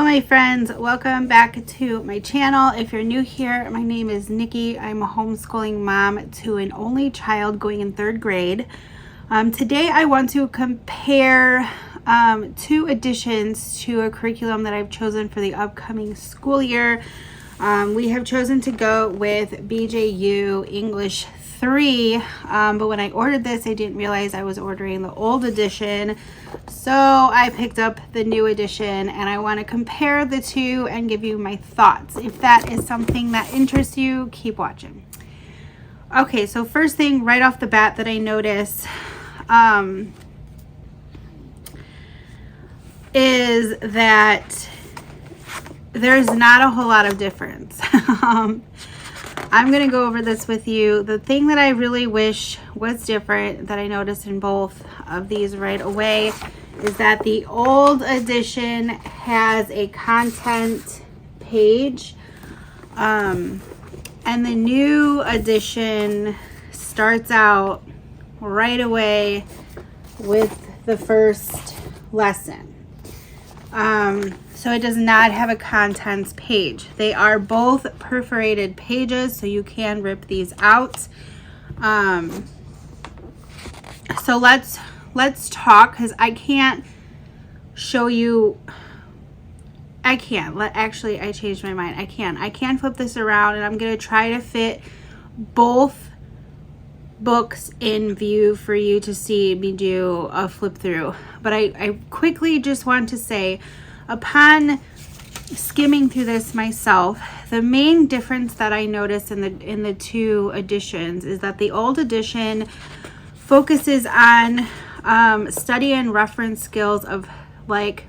my friends, welcome back to my channel. If you're new here, my name is Nikki. I'm a homeschooling mom to an only child going in 3rd grade. Today I want to compare 2 additions to a curriculum that I've chosen for the upcoming school year. We have chosen to go with BJU English 3, but when I ordered this, I didn't realize I was ordering the old edition, so I picked up the new edition, and I want to compare the two and give you my thoughts. If that is something that interests you, keep watching. Okay, so first thing right off the bat that I notice is that there's not a whole lot of difference. I'm going to go over this with you. The thing that I really wish was different that I noticed in both of these right away is that the old edition has a content page, and the new edition starts out right away with the first lesson. So it does not have a contents page. They are both perforated pages, so you can rip these out. So let's talk, because I can't show you. I changed my mind. I can flip this around, and I'm going to try to fit both books in view for you to see me do a flip through. But I quickly just want to say, upon skimming through this myself, the main difference that I noticed in the 2 editions is that the old edition focuses on study and reference skills of like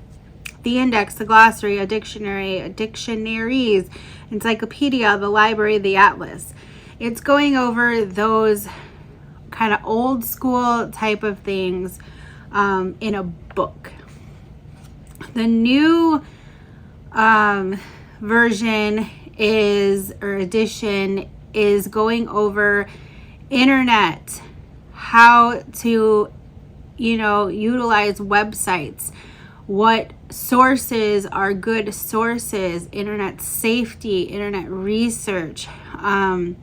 the index, the glossary, a dictionary, dictionaries, encyclopedia, the library, the atlas. It's going over those kind of old school type of things in a book. The new version edition is going over internet, how to, utilize websites, what sources are good sources, internet safety, internet research, and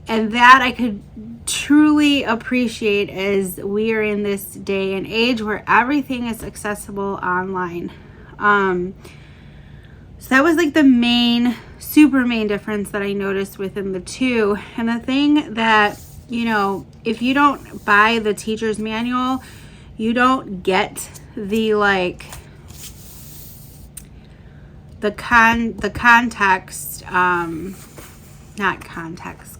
that I could truly appreciate as we are in this day and age where everything is accessible online. So that was like the super main difference that I noticed within the 2. And the thing that, if you don't buy the teacher's manual, you don't get the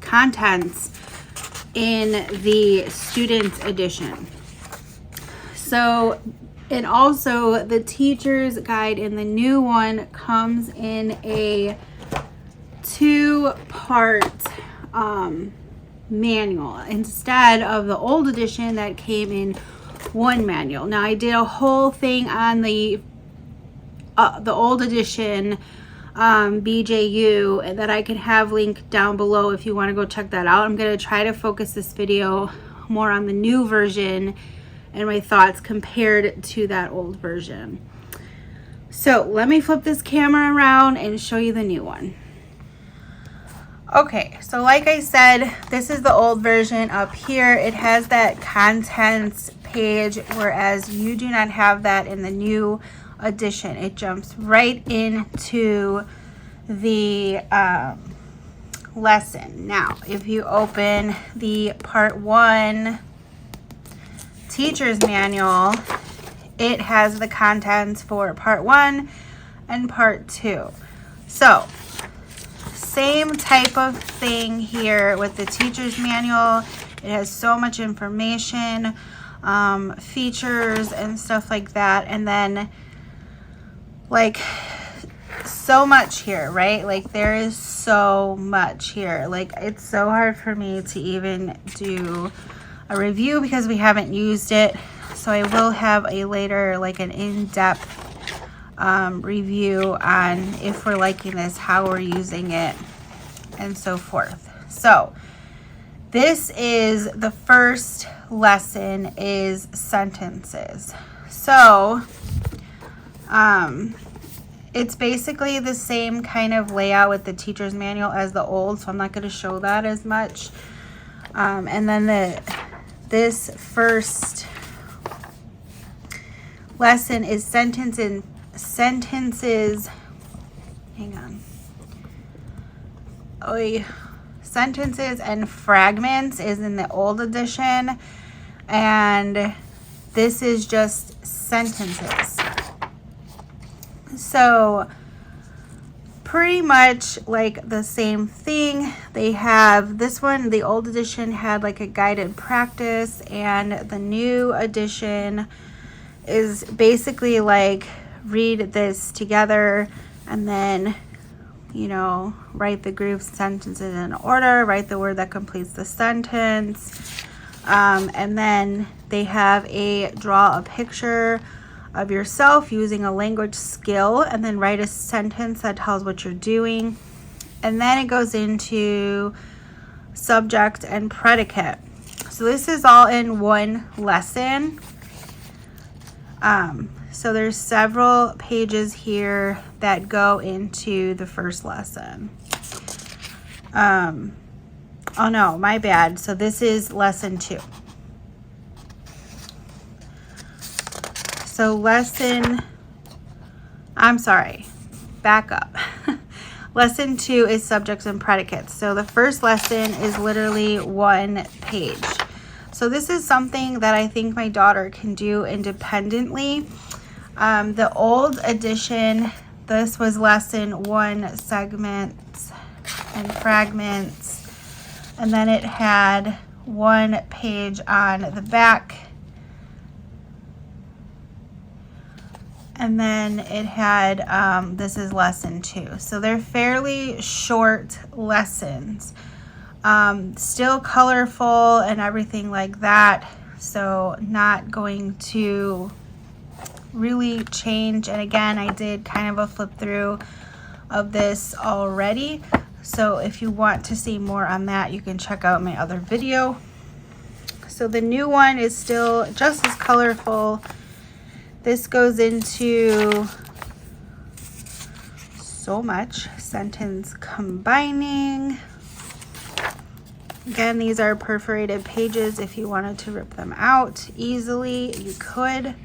contents in the student's edition. So, and also the teacher's guide in the new one comes in a 2-part manual instead of the old edition that came in 1 manual. Now I did a whole thing on the old edition BJU that I can have linked down below if you want to go check that out. I'm going to try to focus this video more on the new version and my thoughts compared to that old version. So let me flip this camera around and show you the new one. Okay, so like I said, this is the old version up here. It has that contents page, whereas you do not have that in the new edition. It jumps right into the lesson. Now, if you open the part 1 teacher's manual, it has the contents for part 1 and part 2. So, same type of thing here with the teacher's manual. It has so much information, features and stuff like that, and then so much here, right? There is so much here. It's so hard for me to even do a review because we haven't used it. So I will have a later, an in-depth review on if we're liking this, how we're using it, and so forth. So this is the first lesson, is sentences. So It's basically the same kind of layout with the teacher's manual as the old, so I'm not going to show that as much. And then this first lesson is sentences. Hang on. Sentences and fragments is in the old edition, and this is just sentences. So pretty much like the same thing. They have this one, the old edition had like a guided practice, and the new edition is basically like read this together and then, you know, write the group sentences in order, write the word that completes the sentence, and then they have a draw a picture of yourself using a language skill, and then write a sentence that tells what you're doing. And then it goes into subject and predicate. So this is all in one lesson. So there's several pages here that go into the first lesson. Oh no, my bad. So this is lesson 2. So I'm sorry, back up. Lesson 2 is subjects and predicates. So the first lesson is literally 1 page. So this is something that I think my daughter can do independently. The old edition, this was lesson 1, segments and fragments. And then it had 1 page on the back. And then it had, this is lesson 2. So they're fairly short lessons. Still colorful and everything like that. So not going to really change. And again, I did kind of a flip through of this already. So if you want to see more on that, you can check out my other video. So the new one is still just as colorful. This goes into so much sentence combining. Again, these are perforated pages. If you wanted to rip them out easily, you could.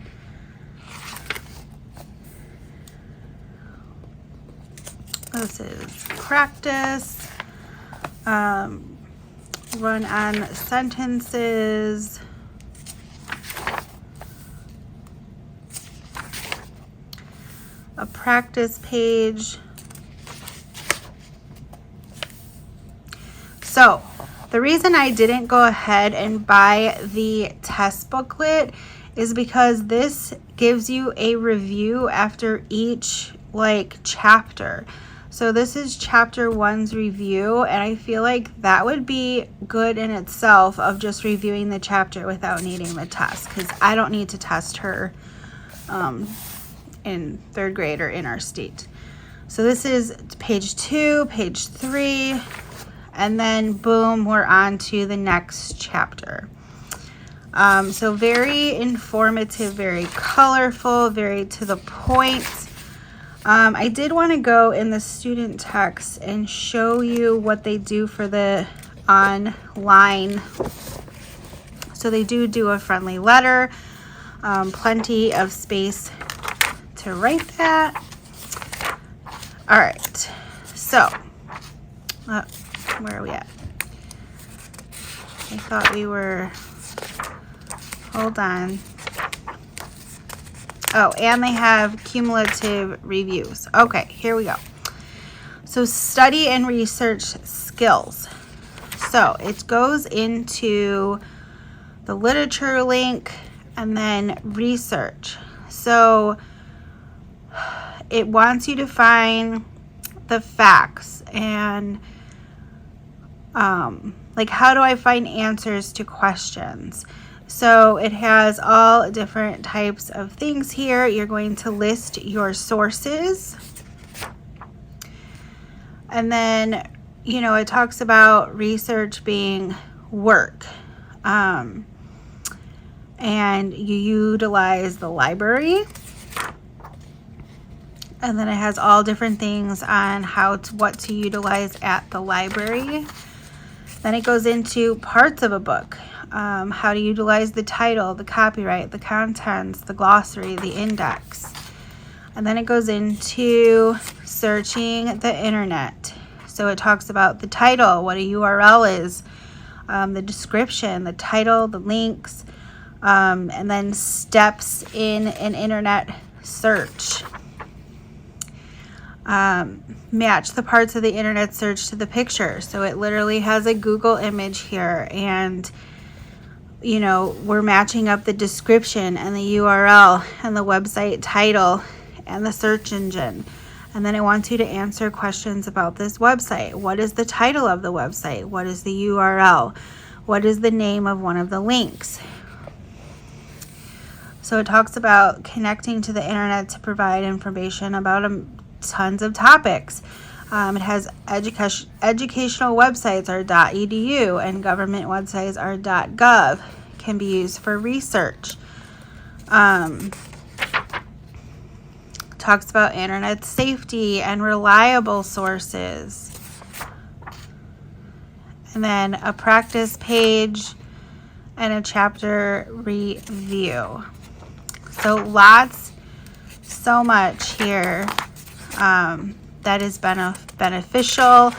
This is practice. Run on sentences. A practice page. So the reason I didn't go ahead and buy the test booklet is because this gives you a review after each chapter. So this is chapter 1's review, and I feel like that would be good in itself of just reviewing the chapter without needing the test, because I don't need to test her in 3rd grade or in our state. So this is page 2, page 3, and then boom, we're on to the next chapter. So very informative, very colorful, very to the point. I did want to go in the student text and show you what they do for the online. So they do a friendly letter, plenty of space to write that. All right, so where are we at? I thought we were, hold on. Oh, and they have cumulative reviews. Okay, here we go. So study and research skills. So it goes into the literature link and then research. So it wants you to find the facts and how do I find answers to questions? So it has all different types of things here. You're going to list your sources. And then, it talks about research being work. And you utilize the library. And then it has all different things on what to utilize at the library. Then it goes into parts of a book, how to utilize the title, the copyright, the contents, the glossary, the index. And then it goes into searching the internet. So it talks about the title, what a URL is, the description, the title, the links, and then steps in an internet search. Match the parts of the internet search to the picture. So it literally has a Google image here, and you know, we're matching up the description and the URL and the website title and the search engine. And then it wants you to answer questions about this website. What is the title of the website? What is the URL? What is the name of one of the links? So it talks about connecting to the internet to provide information about tons of topics. It has educational websites are .edu and government websites are .gov. Can be used for research. Talks about internet safety and reliable sources. And then a practice page and a chapter review. So so much here that is beneficial.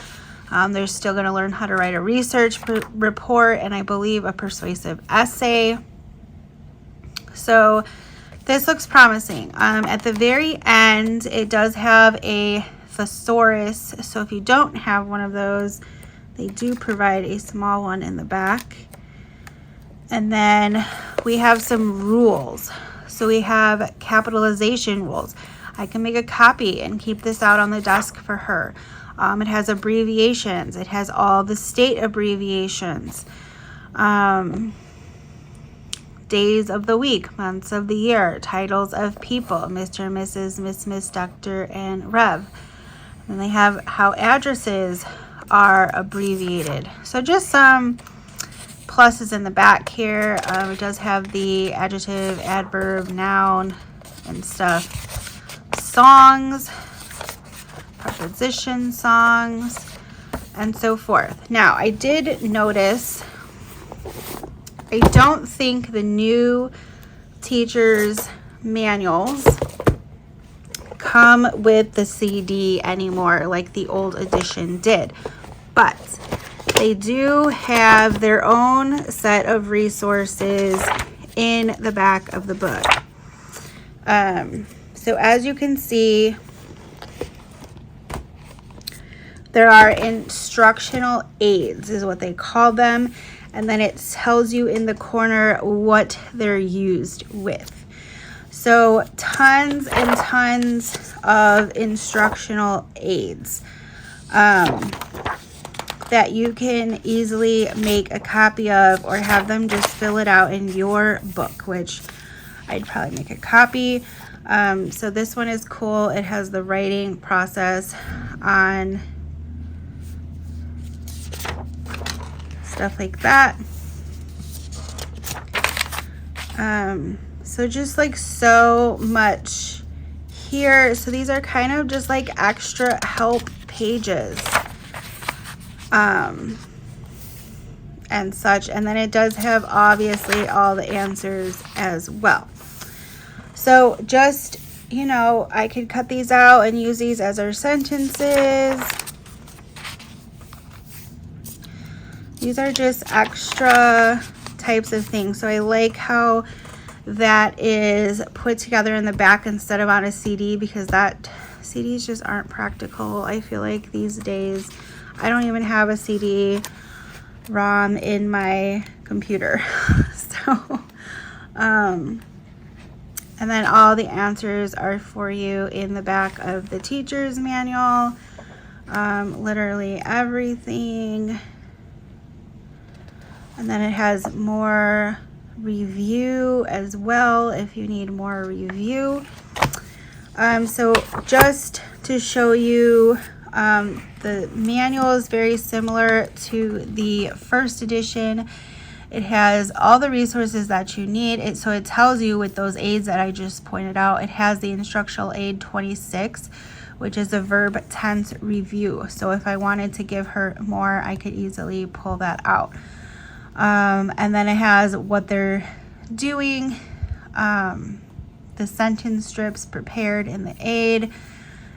They're still going to learn how to write a research report and I believe a persuasive essay. So this looks promising. At the very end, it does have a thesaurus. So if you don't have one of those, they do provide a small one in the back. And then we have some rules. So we have capitalization rules. I can make a copy and keep this out on the desk for her. It has abbreviations. It has all the state abbreviations. Days of the week, months of the year, titles of people, Mr., Mrs., Miss, Dr., and Rev. And they have how addresses are abbreviated. So just some pluses in the back here. It does have the adjective, adverb, noun, and stuff. Songs, preposition songs, and so forth. Now, I did notice, I don't think the new teachers' manuals come with the CD anymore like the old edition did, but they do have their own set of resources in the back of the book. So as you can see, there are instructional aids is what they call them. And then it tells you in the corner what they're used with. So tons and tons of instructional aids that you can easily make a copy of or have them just fill it out in your book, which I'd probably make a copy. So this one is cool. It has the writing process on stuff like that. So just like so much here. So these are kind of just like extra help pages and such. And then it does have obviously all the answers as well. So just, you know, I could cut these out and use these as our sentences. These are just extra types of things. So I like how that is put together in the back instead of on a CD, because that CDs just aren't practical. I feel like these days I don't even have a CD-ROM in my computer. So, and then all the answers are for you in the back of the teacher's manual. Literally everything. And then it has more review as well if you need more review. So just to show you, the manual is very similar to the first edition. It has all the resources that you need. So it tells you with those aids that I just pointed out, it has the instructional aid 26, which is a verb tense review. So if I wanted to give her more, I could easily pull that out. And then it has what they're doing, the sentence strips prepared in the aid,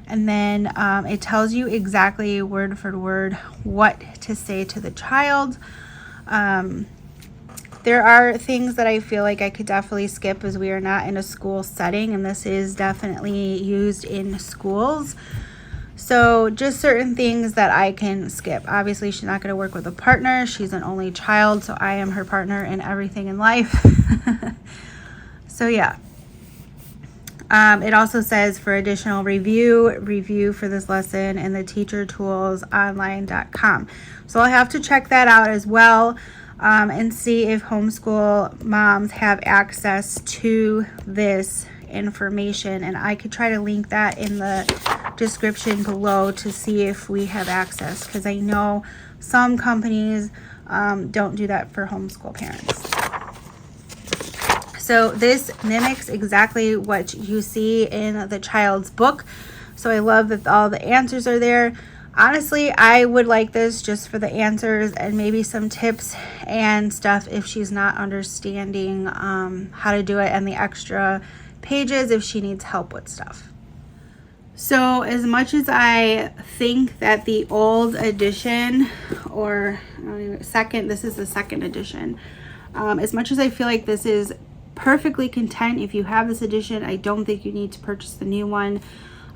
and then it tells you exactly word for word what to say to the child. There are things that I feel like I could definitely skip, as we are not in a school setting, and this is definitely used in schools. So just certain things that I can skip. Obviously, she's not going to work with a partner. She's an only child, so I am her partner in everything in life. So yeah. It also says for additional review for this lesson in the teachertoolsonline.com. So I'll have to check that out as well. And see if homeschool moms have access to this information, and I could try to link that in the description below to see if we have access, because I know some companies don't do that for homeschool parents. So this mimics exactly what you see in the child's book, so I love that all the answers are there. Honestly, I would like this just for the answers and maybe some tips and stuff if she's not understanding how to do it, and the extra pages if she needs help with stuff. So as much as I think that the old edition, or this is the second edition, as much as I feel like this is perfectly content, if you have this edition, I don't think you need to purchase the new one.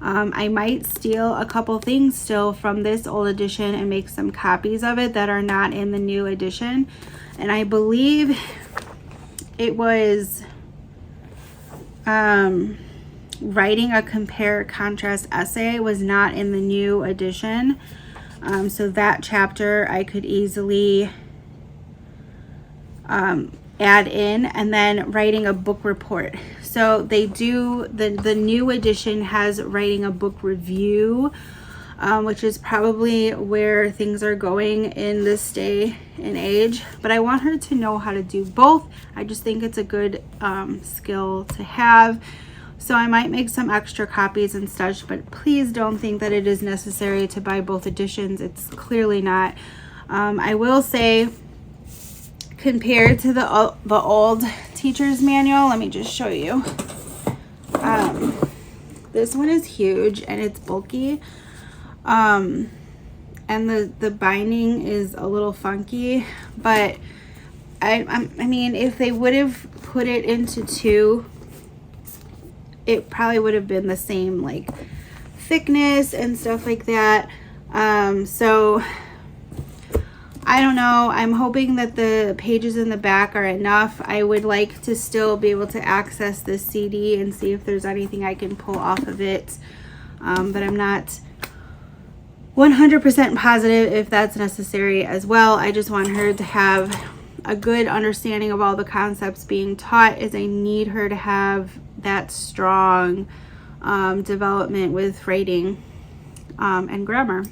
I might steal a couple things still from this old edition and make some copies of it that are not in the new edition. And I believe it was writing a compare contrast essay was not in the new edition. So that chapter I could easily add in, and then writing a book report. So they do, the new edition has writing a book review, which is probably where things are going in this day and age. But I want her to know how to do both. I just think it's a good skill to have. So I might make some extra copies and such, but please don't think that it is necessary to buy both editions. It's clearly not. I will say, compared to the old teacher's manual, let me just show you. This one is huge and it's bulky, and the binding is a little funky, but I mean, if they would have put it into two, it probably would have been the same like thickness and stuff like that. So I don't know. I'm hoping that the pages in the back are enough. I would like to still be able to access this CD and see if there's anything I can pull off of it. But I'm not 100% positive if that's necessary as well. I just want her to have a good understanding of all the concepts being taught, as I need her to have that strong development with writing and grammar,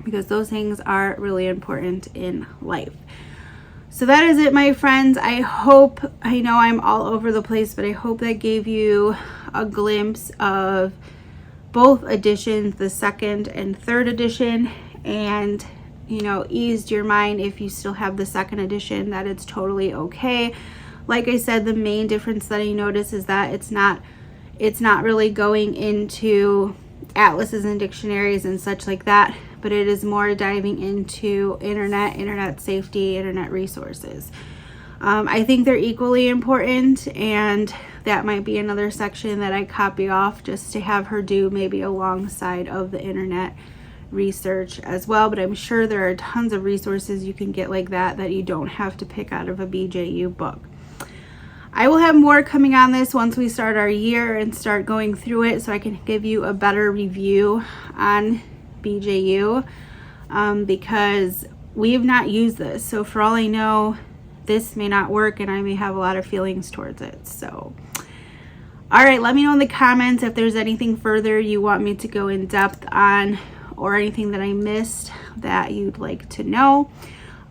because those things are really important in life. So that is it, my friends. I know I'm all over the place, but I hope that gave you a glimpse of both editions, the second and third edition, and eased your mind if you still have the second edition, that it's totally okay. Like I said, the main difference that I notice is that it's not really going into atlases and dictionaries and such like that, but it is more diving into internet safety, internet resources. I think they're equally important, and that might be another section that I copy off just to have her do maybe alongside of the internet research as well. But I'm sure there are tons of resources you can get like that you don't have to pick out of a BJU book. I will have more coming on this once we start our year and start going through it, so I can give you a better review on BJU, because we have not used this. So for all I know, this may not work and I may have a lot of feelings towards it. So all right, let me know in the comments if there's anything further you want me to go in depth on, or anything that I missed that you'd like to know.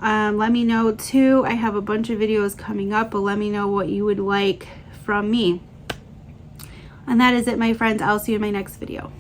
Let me know too. I have a bunch of videos coming up, but let me know what you would like from me. And that is it, my friends. I'll see you in my next video.